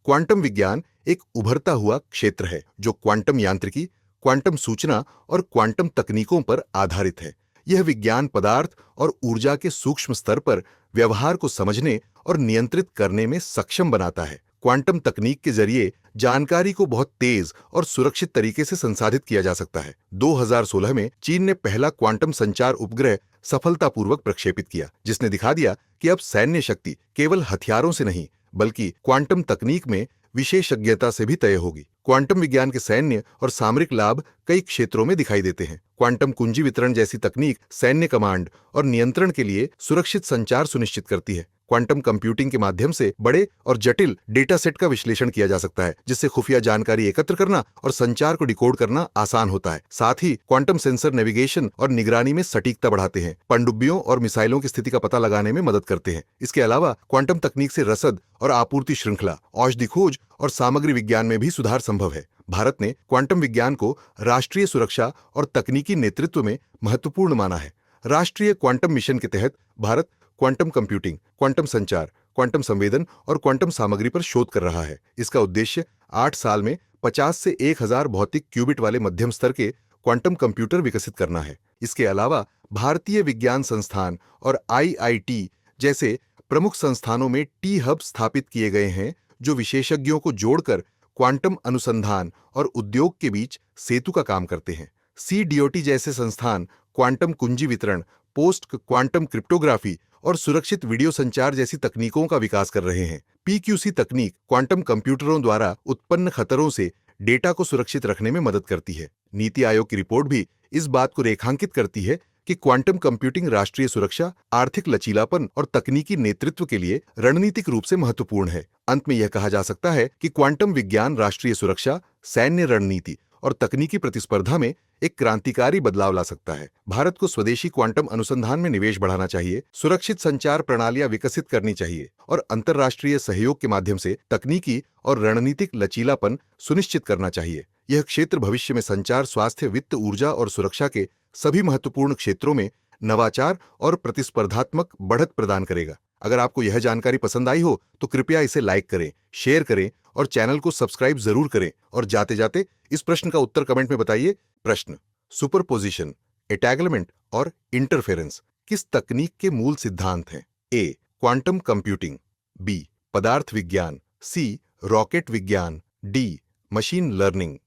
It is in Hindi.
क्वांटम विज्ञान एक उभरता हुआ क्षेत्र है जो क्वांटम यांत्रिकी, क्वांटम सूचना और क्वांटम तकनीकों पर आधारित है। यह विज्ञान पदार्थ और ऊर्जा के सूक्ष्म स्तर पर व्यवहार को समझने और नियंत्रित करने में सक्षम बनाता है। क्वांटम तकनीक के जरिए जानकारी को बहुत तेज और सुरक्षित तरीके से संसाधित किया जा सकता है। 2016 में चीन ने पहला क्वांटम संचार उपग्रह सफलतापूर्वक प्रक्षेपित किया, जिसने दिखा दिया कि अब सैन्य शक्ति केवल हथियारों से नहीं बल्कि क्वांटम तकनीक में विशेषज्ञता से भी तय होगी। क्वांटम विज्ञान के सैन्य और सामरिक लाभ कई क्षेत्रों में दिखाई देते हैं। क्वांटम कुंजी वितरण जैसी तकनीक सैन्य कमांड और नियंत्रण के लिए सुरक्षित संचार सुनिश्चित करती है। क्वांटम कंप्यूटिंग के माध्यम से बड़े और जटिल डेटा सेट का विश्लेषण किया जा सकता है, जिससे खुफिया जानकारी एकत्र करना और संचार को डिकोड करना आसान होता है। साथ ही क्वांटम सेंसर नेविगेशन और निगरानी में सटीकता बढ़ाते हैं, पनडुब्बियों और मिसाइलों की स्थिति का पता लगाने में मदद करते हैं। इसके अलावा क्वांटम तकनीक से रसद और आपूर्ति श्रृंखला, औषधि खोज और सामग्री विज्ञान में भी सुधार संभव है। भारत ने क्वांटम विज्ञान को राष्ट्रीय सुरक्षा और तकनीकी नेतृत्व में महत्वपूर्ण माना है। राष्ट्रीय क्वांटम मिशन के तहत भारत क्वांटम कंप्यूटिंग, क्वांटम संचार, क्वांटम संवेदन और क्वांटम सामग्री पर शोध कर रहा है। इसका उद्देश्य 8 साल में 50 से 1000 भौतिक क्यूबिट वाले मध्यम स्तर के क्वांटम कंप्यूटर विकसित करना है। इसके अलावा भारतीय विज्ञान संस्थान और IIT जैसे प्रमुख संस्थानों में टी हब स्थापित किए गए हैं, जो विशेषज्ञों को जोड़कर क्वांटम अनुसंधान और उद्योग के बीच सेतु का काम करते हैं। CDOT जैसे संस्थान क्वांटम कुंजी वितरण, पोस्ट क्वांटम क्रिप्टोग्राफी और सुरक्षित वीडियो संचार जैसी तकनीकों का विकास कर रहे हैं। PQC तकनीक क्वांटम कंप्यूटरों द्वारा उत्पन्न खतरों से डेटा को सुरक्षित रखने में मदद करती है। नीति आयोग की रिपोर्ट भी इस बात को रेखांकित करती है कि क्वांटम कंप्यूटिंग राष्ट्रीय सुरक्षा, आर्थिक लचीलापन और तकनीकी नेतृत्व के लिए रणनीतिक रूप से महत्वपूर्ण है। अंत में यह कहा जा सकता है कि क्वांटम विज्ञान राष्ट्रीय सुरक्षा, सैन्य रणनीति और तकनीकी प्रतिस्पर्धा में एक क्रांतिकारी बदलाव ला सकता है। भारत को स्वदेशी क्वांटम अनुसंधान में निवेश बढ़ाना चाहिए, सुरक्षित संचार प्रणालियां विकसित करनी चाहिए और अंतर्राष्ट्रीय सहयोग के माध्यम से तकनीकी और रणनीतिक लचीलापन सुनिश्चित करना चाहिए। यह क्षेत्र भविष्य में संचार, स्वास्थ्य, वित्त, ऊर्जा और सुरक्षा के सभी महत्वपूर्ण क्षेत्रों में नवाचार और प्रतिस्पर्धात्मक बढ़त प्रदान करेगा। अगर आपको यह जानकारी पसंद आई हो तो कृपया इसे लाइक करें, शेयर करें और चैनल को सब्सक्राइब जरूर करें। और जाते जाते इस प्रश्न का उत्तर कमेंट में बताइए। प्रश्न: सुपरपोजिशन, एंटेंगलमेंट और इंटरफेरेंस किस तकनीक के मूल सिद्धांत हैं? A. Quantum computing, B. पदार्थ विज्ञान, C. रॉकेट विज्ञान, D. Machine learning.